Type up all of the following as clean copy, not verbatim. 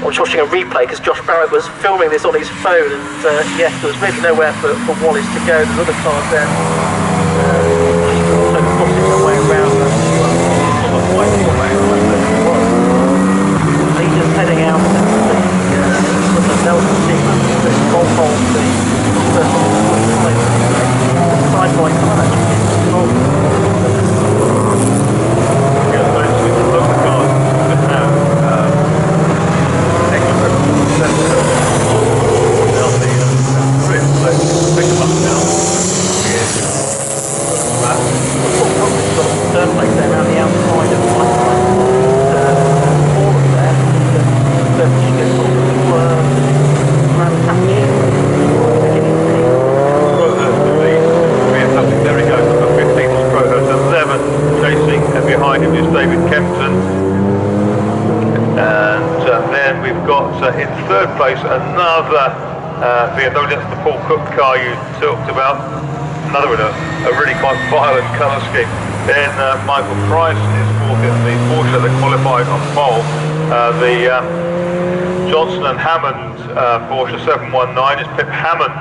I was watching a replay because Josh Barrett was filming this on his phone, and yes, there was really nowhere for Wallace to go. There's other cars there. He's also crossing their way around. He's just heading out to the Delta team, the Gold Bowl team, side by side actually. Third place there around the outside of the there he goes, number 15 was Crowhurst, 11 chasing, and behind him is David Kempton. And then we've got in third place another BMW, that's the Paul Cook car you talked about, another with a really quite violent colour scheme. Then Michael Price is fourth in the Porsche that qualified on pole. The Johnson and Hammond Porsche 719 is Pip Hammond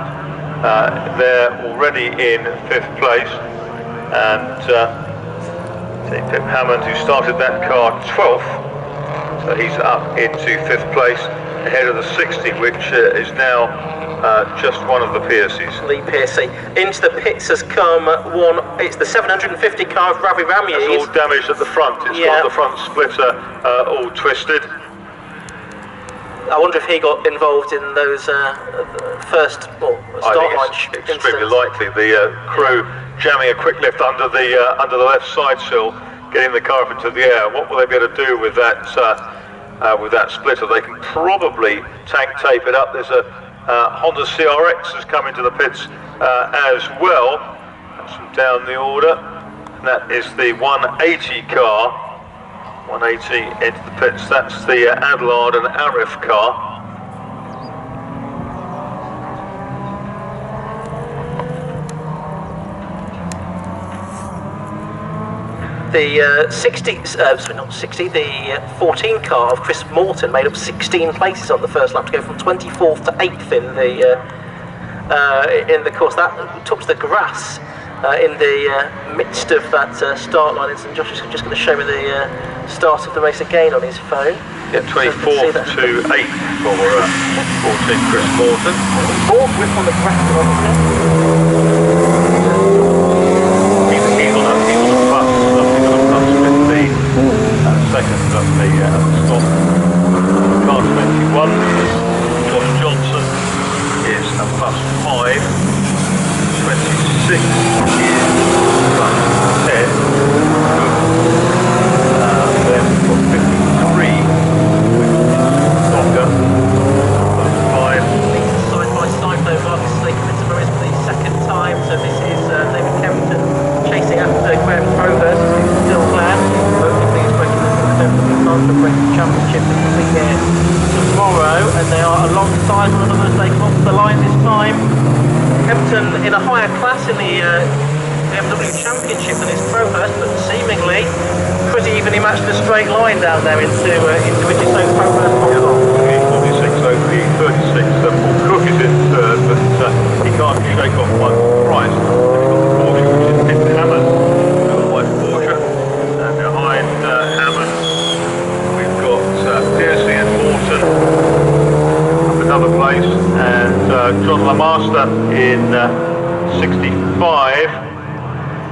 there already in fifth place. And Pip Hammond, who started that car 12th, so he's up into fifth place ahead of the 60, which is now just one of the Piercies. Lee Piercy. Into the pits has come one, it's the 750 car of Ravi Ramye. It's all damaged at the front, it's got the front splitter all twisted. I wonder if he got involved in those first start line incidents. Extremely likely. The crew jamming a quick lift under the left side sill, getting the car up into the air. What will they be able to do with that splitter? They can probably tank tape it up. There's a Honda CRX has come into the pits as well. That's from down the order. And that is the 180 car. 180 into the pits. That's the Adlard and Arif car. The the 14 car of Chris Morton made up 16 places on the first lap to go from 24th to 8th in the course. That took to the grass in the midst of that start line. And Josh is just going to show me the start of the race again on his phone. Yeah, 24th to 8th for 14 Chris Morton. Fourth whip on the grass. He's on a bus. Second at the stop. Car 21, Josh Johnson is a +5. 26 is +10. Then we've got 53, which is longer. +5. Side by side though, obviously Clinton Morris for the second time. So this is David Kempton chasing after Graham Crowhurst, who's still there. Hopefully he's breaking the British Championship that will be here tomorrow, and they are alongside one another as they come off the line this time. Kempton in a higher class in the BMW Championship than is Crowhurst, but seemingly pretty evenly matched in a straight line down there into which is so Crowhurst holds on. 46 over the 36. Paul Cook is in third, but he can't shake off Michael Price. Then we've got the Porsche, which is Pip Hammond, the white Porsche, and behind Hammond we've got Piercy and Morton up another place, and John LaMaster in 65,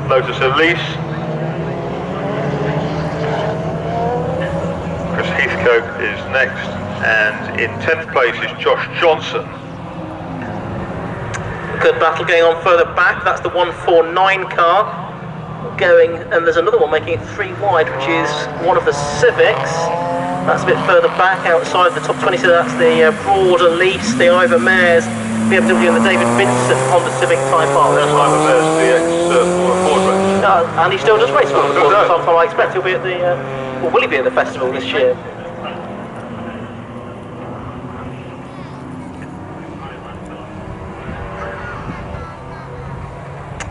Lotus Elise. Chris Heathcote is next, and in 10th place is Josh Johnson. Good battle going on further back. That's the 149 car going, and there's another one making it 3 wide, which is one of the Civics. That's a bit further back outside the top 20, so that's the Broad Elise, the Ivor Mares, BMW and the David Vincent Honda Civic Type R. That's Ivor Mares, the ex-Ford race. And he still does race for the Ford, so I expect he'll be at the, well, will he be at the festival this year?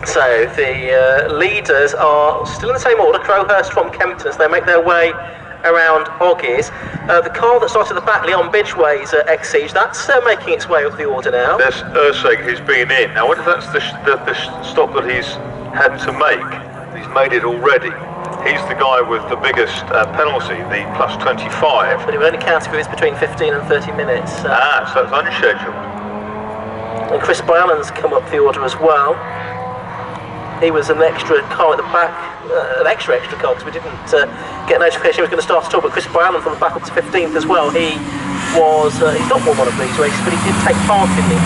So the leaders are still in the same order, Crowhurst from Kempton, as they make their way around Oggies. The car that started at the back, Leon Bidgeway's Exige, that's making its way up the order now. There's Urseg who's been in. Now, whether that's the stop that he's had to make, he's made it already. He's the guy with the biggest penalty, the plus 25. But it would only count if it was between 15 and 30 minutes. So that's unscheduled. And Chris Byallen's come up the order as well. He was an extra car at the back, an extra car, because we didn't get notification he was going to start at all, but Chris Byallen from the back up to 15th as well. He's not won one of these races, but he did take part in these.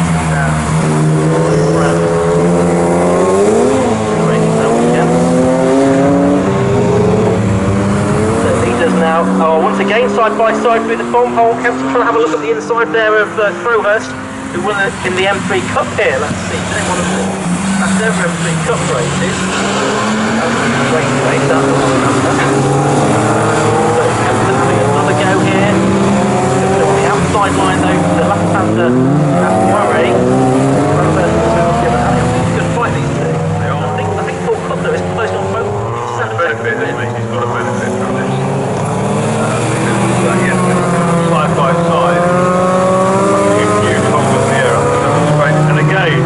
The leaders now are once again side by side through the bomb hole. Kempton trying to have a look at the inside there of Crowhurst, who won it in the M3 Cup here. Let's see, one of the last ever M3 Cup races. Great race, that was so Kempton having another go here. The outside line though, the left-hander and Murray. Good fight these two. I think Paul Cook though is close on both. Benefit, isn't he? He's got a benefit from this. Side by side. Huge hold of the air up the straight. And again,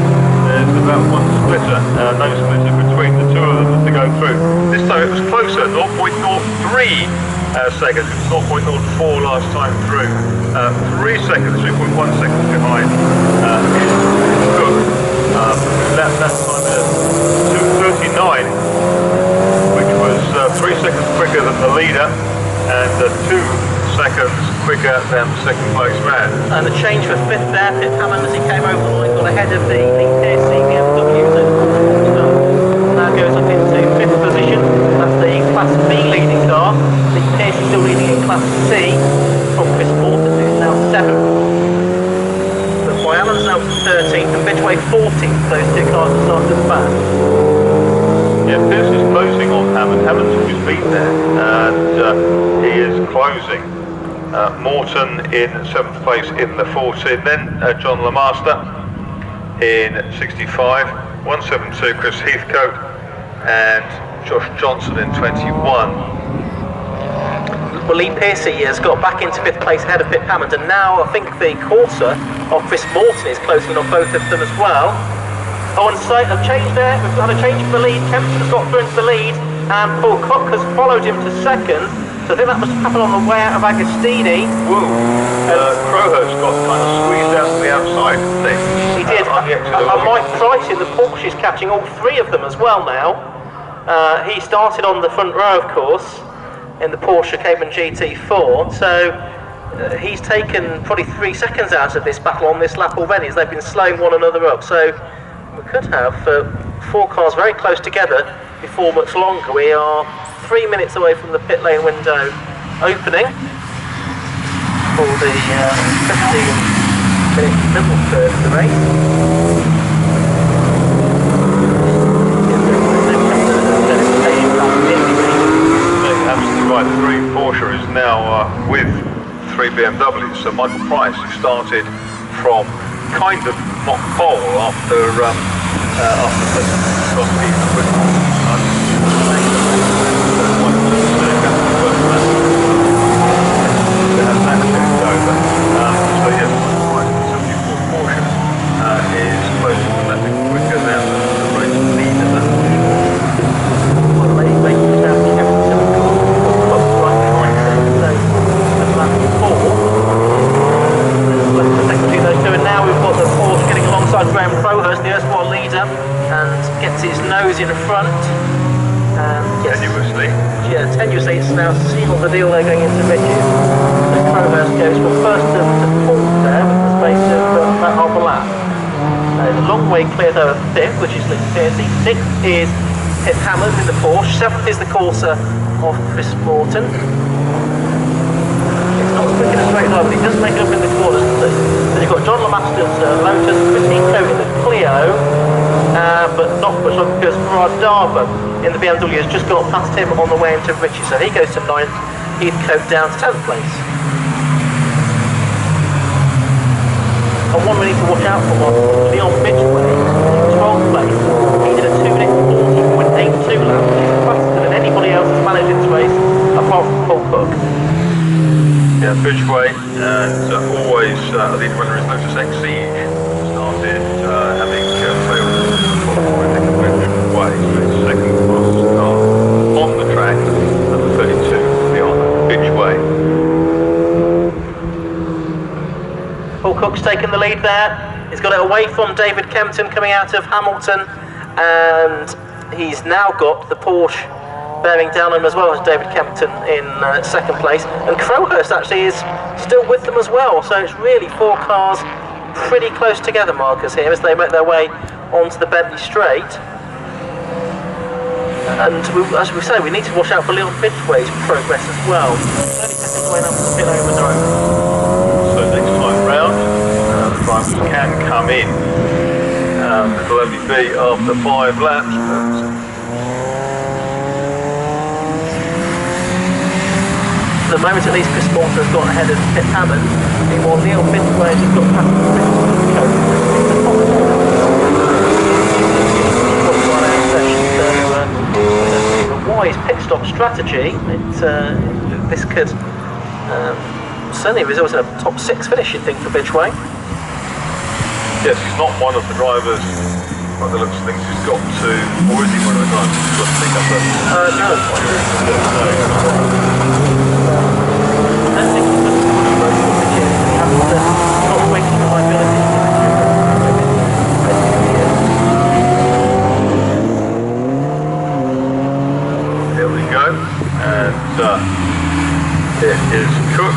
there's about one splitter, no splitter between the two of them to go through. This time it was closer, 0.03 seconds. It was 0.04 last time through. 3 seconds, 3.1 seconds behind. It's good. That time at 2:39, which was 3 seconds quicker than the leader and 2 seconds quicker than the second place man. And the change for fifth there, Pip Hammond as he came over the line got ahead of the Piercy BMW, so now goes up into fifth position. That's the Class B leading car. The Piercy still leading in Class C from Chris Morton, who's now 7th. But Byallen's now 13th and Bidgeway 14th. Those two cars have started at the back. Yeah, Piercy's closing on Hammond. Hammond's always been there, and he is closing. Morton in 7th place in the 14, then John Lamaster in 65, 172 Chris Heathcote and Josh Johnson in 21. Well, Lee Piercy has got back into 5th place ahead of Pip Hammond, and now I think the Corsa of Chris Morton is closing on both of them as well. Oh, and so a change there, we've got a change for the lead. Kempton's got through into the lead, and Paul Cook has followed him to 2nd. So I think that must have happened on the way out of Agostini. Whoa, Crowhurst got kind of squeezed out to the outside, didn't he? He did. Mike Price in the Porsche is catching all 3 of them as well now. He started on the front row, of course, in the Porsche Cayman GT4. So he's taken probably 3 seconds out of this battle on this lap already, as they've been slowing one another up. So we could have 4 cars very close together before much longer. We are 3 minutes away from the pit lane window opening for the 15-minute middle third of the race. Absolutely right. 3 Porsche is now with 3 BMWs. So Michael Price, who started from kind of not pole after in front and yes, tenuously it's now sealed the deal. They're going into Riches. So Crowhurst goes from 1st to 4th there with the space of about half a lap. A long way clear though of 5th, which is Lee Piercy. 6th is Pip Hammond in the Porsche. 7th is the Corsa of Chris Morton. It's not as quick in a straight line, but it does make up in the corners. Then you've got John Lamaster's Lotus, Chris Heathcote in the Clio. But not much longer because Murad Darber in the BMW has just got past him on the way into Ritchie, so he goes to 9th, Heathcote down to 10th place. And one we need to watch out for was Leon Bidgeway, 12th place. He did a 2-minute 40.82 lap, which is faster than anybody else has managed in this race, apart from Paul Cook. Yeah, Bridgeway, and always the lead runner is Lotus Exige. Started having failed different ways, so it's second fastest car on the track, number 32, beyond Bridgeway. Paul Cook's taken the lead there. He's got it away from David Kempton coming out of Hamilton, and he's now got the Porsche bearing down on him as well as David Kempton in second place. And Crowhurst actually is still with them as well, so it's really four cars pretty close together, Marcus, here as they make their way onto the Bentley Straight. And as we say, we need to watch out for Leon Bridgeway's progress as well. 30 seconds away now from the pit over zone. So next time round, the drivers can come in. It'll only be after 5 laps. At the moment at least, Chris Morton has got ahead of Pip Hammond, meanwhile Leon Bridgeway has got past the a wise pit stop strategy. This could certainly result in a top 6 finish, you'd think, for Bridgeway. Yes, he's not one of the drivers, by the looks of things, who's got to, or is he one of the drivers who's got to pick up a... No. I don't think he's got to road pitches. He has not waiting for liability. Here we go, and it is Cook,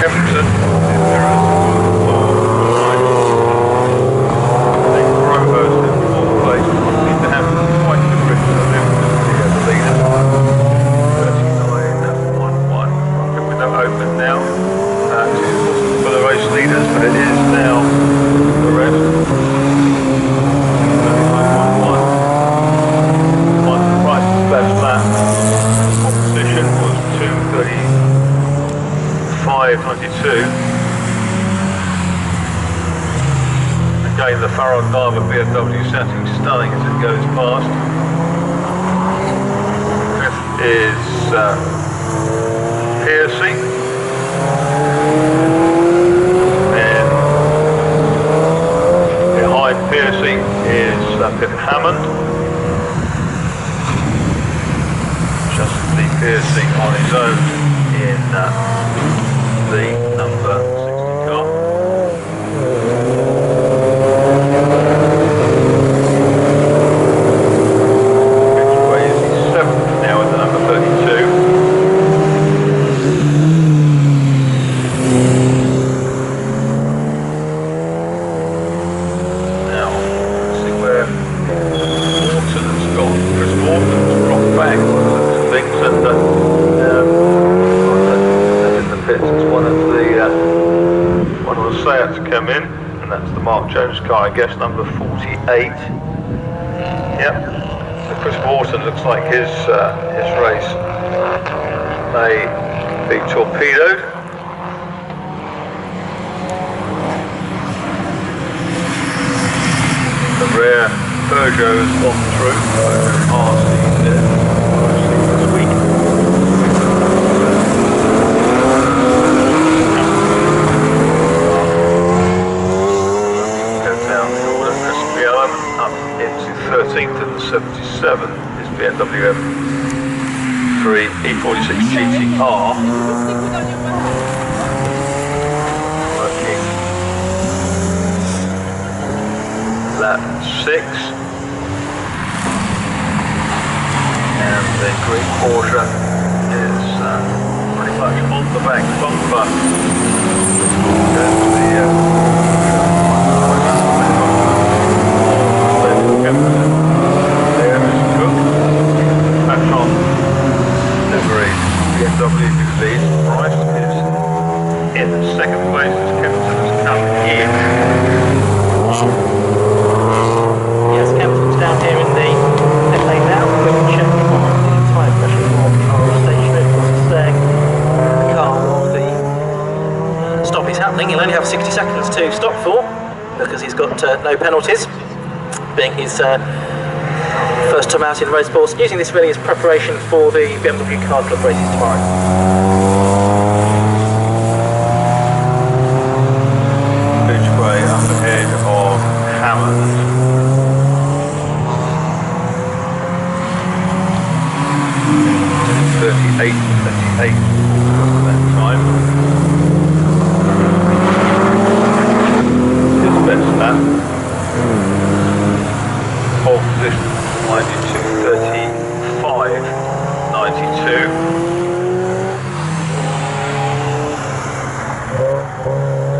Kempton, but it is now the rest. 39.1. On the Price's best lap competition was 2:35.92. Again, the Farrell Diver BMW setting stunning as it goes past. Fifth is Piercy. Piercy is Pip Hammond. Justin Lee Piercy on his own in the number 60 car. Bridgeway is 7th now in the number 32. To come in, and that's the Mark Jones car, I guess, number 48. Yep. So Chris Morton looks like his race may be torpedoed. The rare Peugeot has gone through. RC this week. Up into 13th and 77 is BMW M3 E46 GTR. Working lap 6. And the green Porsche is pretty much on the back bumper. There is Cook, Patron, livery, BMW who leads. Price is in second place as Kempton has come in. Yes, Kempton's down here in the pit lane now. Quick check on the tyre pressure on the station. Of course, it's saying the car while the stop is happening. He'll only have 60 seconds to stop for because he's got no penalties, being his first time out in Roadsports, using this really as preparation for the BMW Car Club races tomorrow.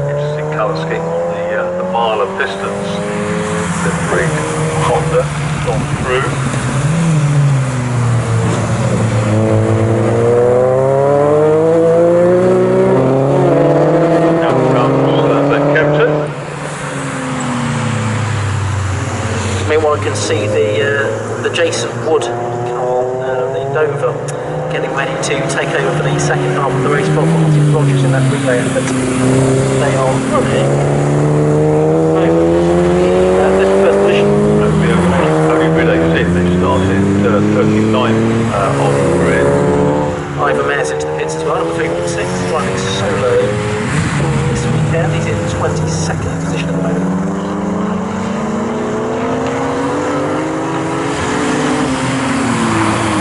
Interesting colour scheme on the mile of distance. The brig Honda gone through. Now comes the captain. Meanwhile, I can see the Jason Wood car, the Nova, getting ready to take over for the second half of the race. Martin Rogers in that relay effort. They are running the first position. Only relay sit, they started 39 on the grid. Ivan Mares into the pits as well, number 316, driving solo this weekend. He's in 22nd position at the moment.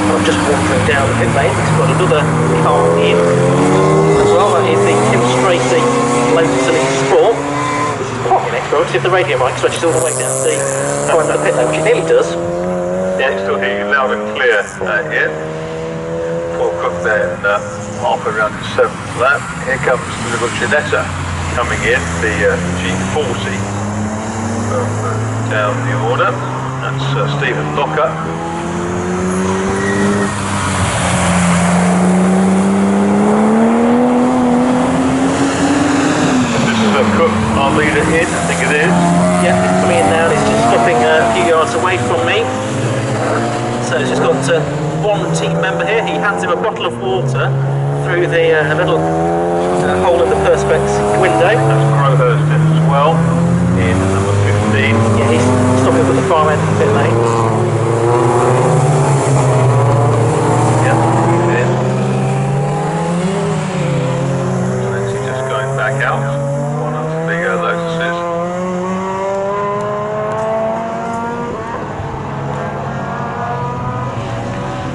I'm just wandering down the pit lane. We've got another car in as well. That is the Tim Stracy Lotus Elite Sport. This is parking expert. If the radio mic stretches all the way down the pit lane, which it nearly does. Yeah, still hear you loud and clear here. Paul Cook then half around the 7th lap. Here comes the little Ginetta coming in, the G40 down the order. That's Stephen Locker. Cook, our leader in, I think it is. Yeah, he's coming in now, he's just stopping a few yards away from me. So he's just got one team member here. He hands him a bottle of water through the little hole in the perspex window. That's Crowhurst in as well, in number 15. Yeah, he's stopping up at the far end of the pit lane. Yeah, he's in. So he's just going back out.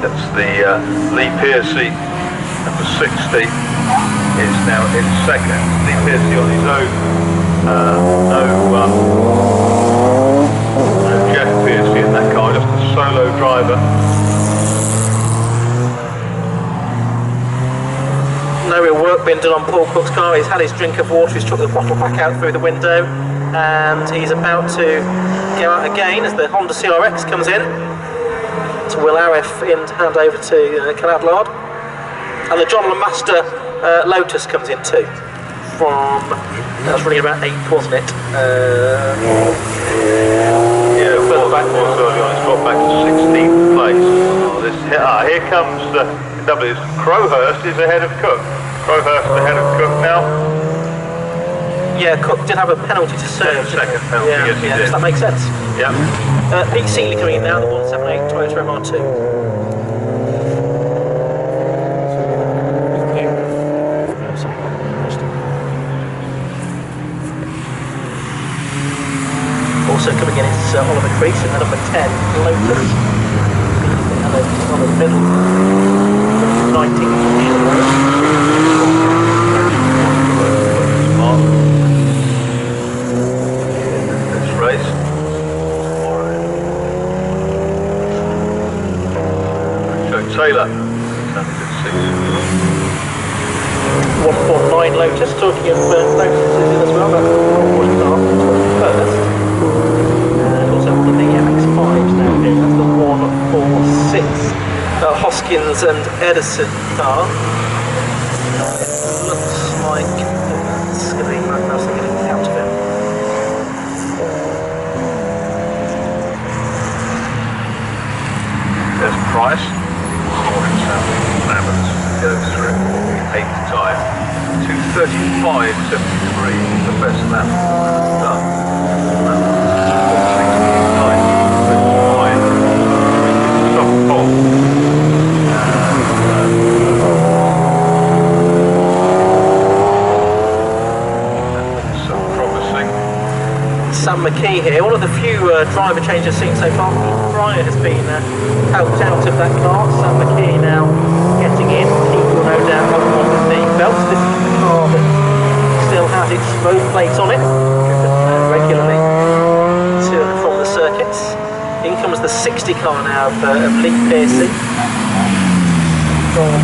That's the Lee Piercy, number 60, is now in second. Lee Piercy on his own. No Jeff Piercy in that car, just a solo driver. No real work being done on Paul Cook's car. He's had his drink of water, he's took the bottle back out through the window, and he's about to go out again as the Honda CRX comes in. To Will Arif in to hand over to Canadlard, and the John LeMaster Lotus comes in too. From that was running about 8th, wasn't it? Yeah, further back was early on. It's got back to 16th place. Here comes the W. Crowhurst is ahead of Cook. Crowhurst ahead of Cook now. Yeah, Cook did have a penalty to serve. Second penalty, yes, he did. Does that make sense? Yeah. Pete Seeley coming in now, the 178 Toyota MR2. Also coming in is Oliver Crease in the number 10 Lotus. On the middle, 19th this race. Taylor, 149 Lotus, talking of Lotuses in as well, that's first. And also one of the MX-5s now here, that's the 146 Hoskins and Edison car. It looks like it's going to be Magnus getting out of it. There's Price. Goes through 8th time, 2:35.73, the best lap done. 4:69.25. Stop Paul. So promising. Sam McKee here, one of the few driver changes seen so far. Fryer has been helped out of that car. Sam McKee now getting in. Keith will no doubt have one with the belts. This is the car that still has its road plate on it, driven regularly to and from the circuits. In comes the 60 car now of Lee Piercy from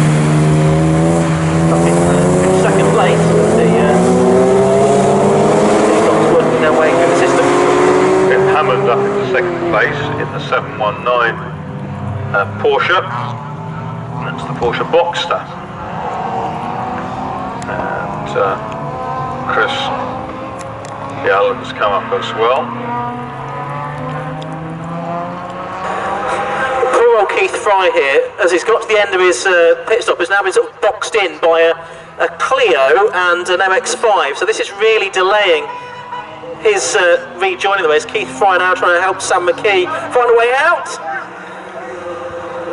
up in second place with the place in the 719 Porsche. That's the Porsche Boxster. And Chris Allen's come up as well. Poor old Keith Fry here, as he's got to the end of his pit stop, has now been sort of boxed in by a Clio and an MX-5, so this is really delaying his rejoining the race. Keith Fry now trying to help Sam McKee find a way out.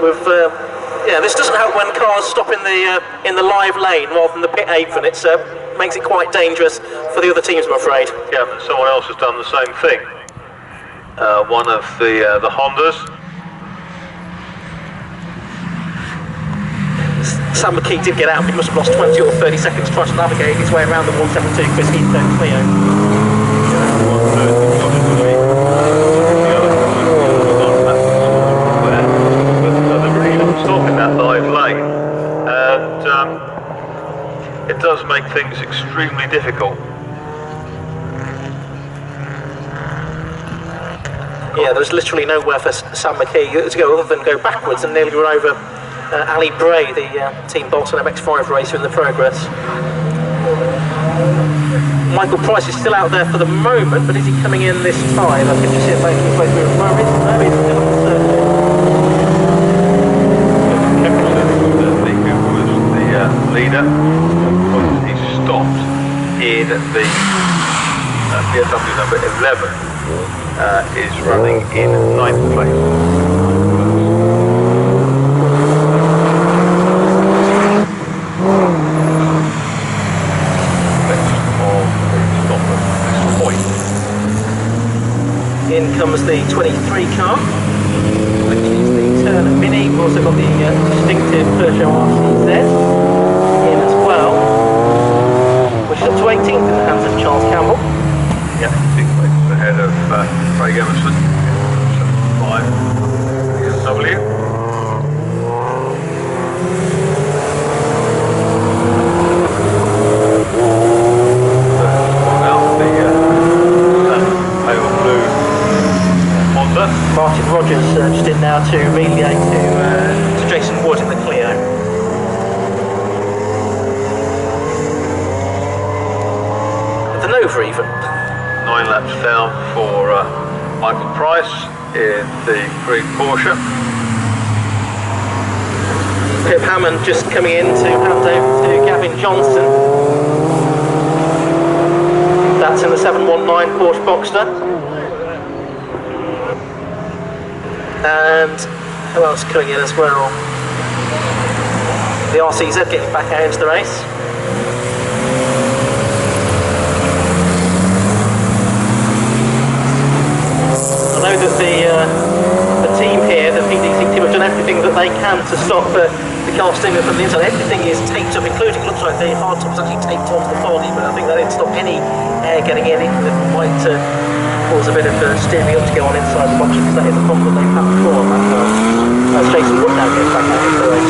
With yeah, this doesn't help when cars stop in the live lane rather than the pit apron. It makes it quite dangerous for the other teams, I'm afraid. Yeah, but someone else has done the same thing. One of the Hondas. Sam McKee did get out, but he must have lost 20 or 30 seconds trying to navigate his way around the 172 Chris Heathcote Clio. They're really not stopping that live lane, and it does make things extremely difficult. Yeah, there's literally nowhere for Sam McKee to go other than go backwards and nearly run over Ali Bray, the Team Bolton MX-5 racer in the progress. Michael Price is still out there for the moment, but is he coming in this time? I can just see it making his way through. Where is he? No, he's still on the circuit. Who was the leader, he stopped in the BMW number 11, is running in 9th place. In comes the 23 car, which is the Turner Mini. We've also got the distinctive Peugeot RCZ in as well, which is up to 18th in the hands of Charles Campbell. Yeah, 2 places ahead of Craig Emerson, 75 BMW. Martin Rogers just in now to relay to Jason Wood in the Clio. The Nova even. 9 laps down for Michael Price in the green Porsche. Pip Hammond just coming in to hand over to Gavin Johnson. That's in the 719 Porsche Boxster. And who else coming in as well? The RCZ getting back out into the race. I know that the team here, the PDC team, have done everything that they can to stop the car steaming from the inside. Everything is taped up, including, it looks like the hardtop is actually taped onto the body, but I think that didn't stop any air getting in. It might cause a bit of steering up to go on inside the box, because that is a problem that they've had before on that car. As Jason Wood now gets back out into the race.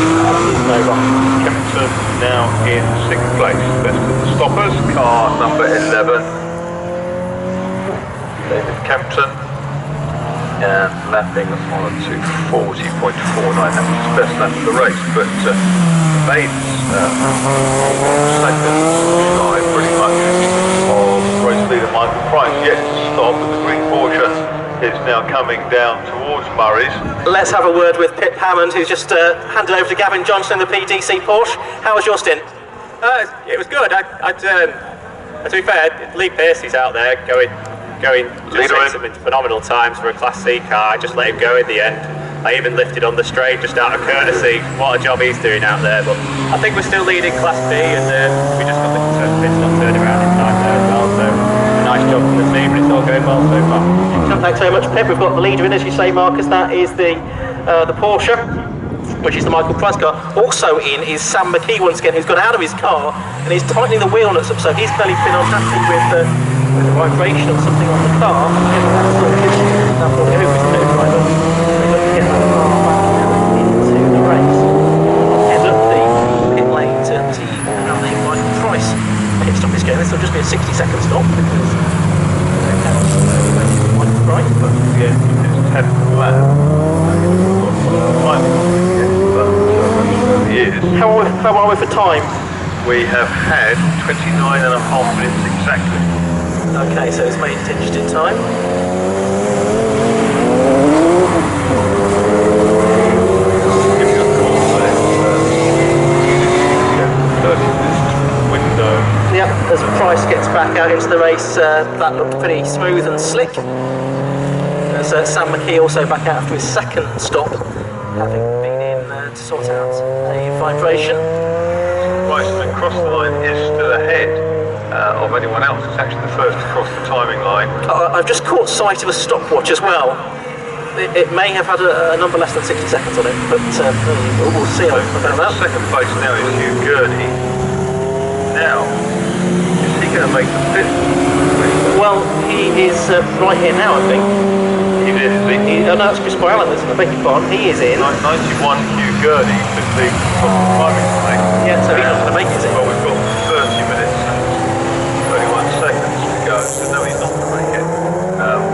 Kempton now in 6th place. Best of the stoppers, car number 11. David Kempton, and lapping on to 40.49. That was his best lap of the race, but Baines second shy pretty much of race leader Michael Price. Yet to stop, but the green Porsche is now coming down towards Murray's. Let's have a word with Pip Hammond, who's just handed over to Gavin Johnson in the PDC Porsche. How was your stint? It was good. To be fair, Lee Pearcey's out there going just some phenomenal times for a Class C car. I just let him go in the end. I even lifted on the straight just out of courtesy. What a job he's doing out there. But I think we're still leading Class B, and we just got the pit stop turned around in time there as well. So nice job from the team, and it's all going well so far. Thanks very much, Pip. We've got the leader in, as you say, Marcus. That is the Porsche, which is the Michael Price car. Also in is Sam McKee once again, who's got out of his car and he's tightening the wheel nuts up, so he's clearly been unhappy with the vibration or something on the car. That's what we hope is to right on. They look to get that car back into the race. Head up the pit lane to see how the Michael Price pit stop is going. This will just be a 60-second stop because Michael Price, but yeah, it's had lap. How are we for time? We have had 29.5 minutes exactly. Okay, so it's made it in time. Give you a call there. 30 minutes window. Yep, as Price gets back out into the race, that looked pretty smooth and slick. As Sam McKee also back out after his second stop, having been in to sort out a vibration. Price across the line is still ahead of anyone else. It's actually the first to cross the timing line. I've just caught sight of a stopwatch as well. It may have had a number less than 60 seconds on it, but we'll see about that. Second place now is Hugh Gurney. Now, is he going to make the fifth? Well, he is right here now, I think. He is, is he? No, it's Chris Allen that's in the big barn. He is in. 91 Hugh Gurney, 15 from the timing line. Yeah, so he's not going to make it, is it? Well, we've got 30 minutes and 31 seconds to go, so no, he's not going to make it.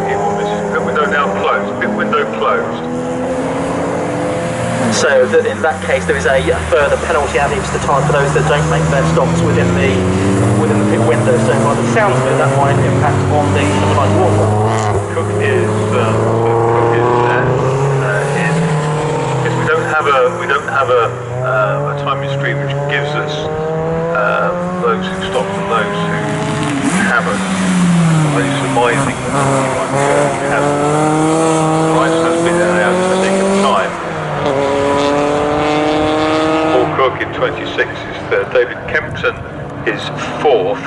He will miss it. Pit window now closed. Pit window closed. So in that case, there is a further penalty added to the time for those that don't make their stops within the pit window. So by the sounds of it, that might impact on the number 9 water. Cook is there. Yes, we don't have a timing stream which gives us those who stopped and those who haven't. I'm only surmising that he hasn't. Rice has been out a second time. Paul Cook in 26 is third. David Kempton is fourth.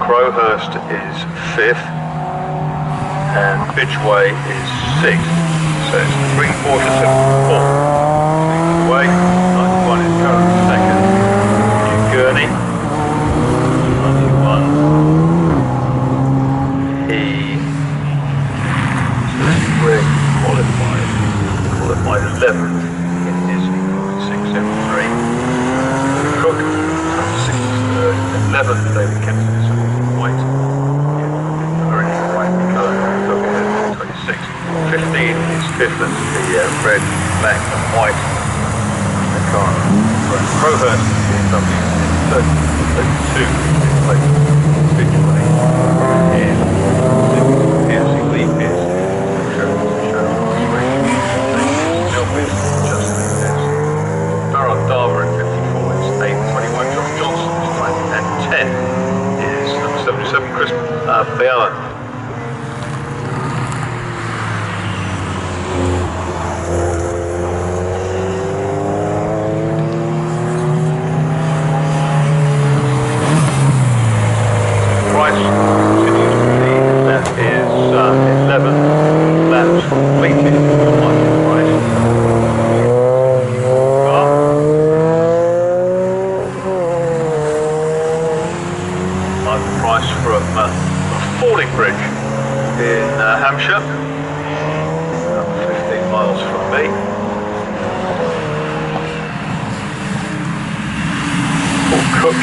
Crowhurst is fifth, and Bidgeway is sixth. So it's 3/4 of fourth. Bidgeway, 91 is currently second. Hugh Gurney, 91. He qualified 11th in his 673. Cook, 63rd, 11th. David Kempton is white. Very white colour. Cook ahead, 26. 15 is fifth, and the red, black, and white. The car. Crowhurst is something 32 place. Bidgeway in PSC Lee Pierce. Baron Darver at 54 is 8:21. John Johnson is 9, and 10 is number 77 Chris Allen. Price continues to lead. That is 11 laps completed for Michael Price. Michael Price from Fordingbridge in Hampshire, 15 miles from me. Paul Cook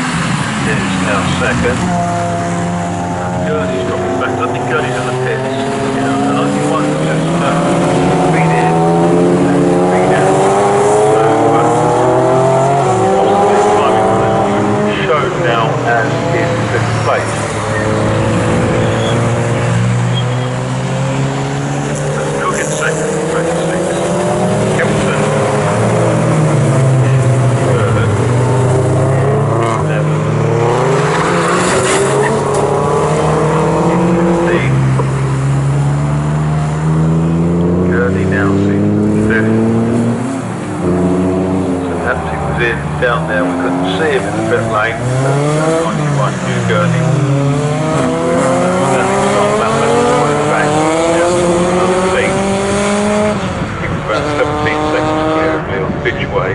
is now second. Gurney's dropping back. I think Gurney's in the pits. Yeah, and 91 just been in. Been out. So, timing shown now as in fifth place. Cook in second, 26. Kempton third, 11. Gurney now seen fifth. So perhaps he was in down there. We couldn't see him in the pit lane. 91 Hugh Gurney. He was about 17 seconds clear of Leon Bidgeway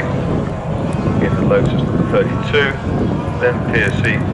in the Lotus number 32. Then PSC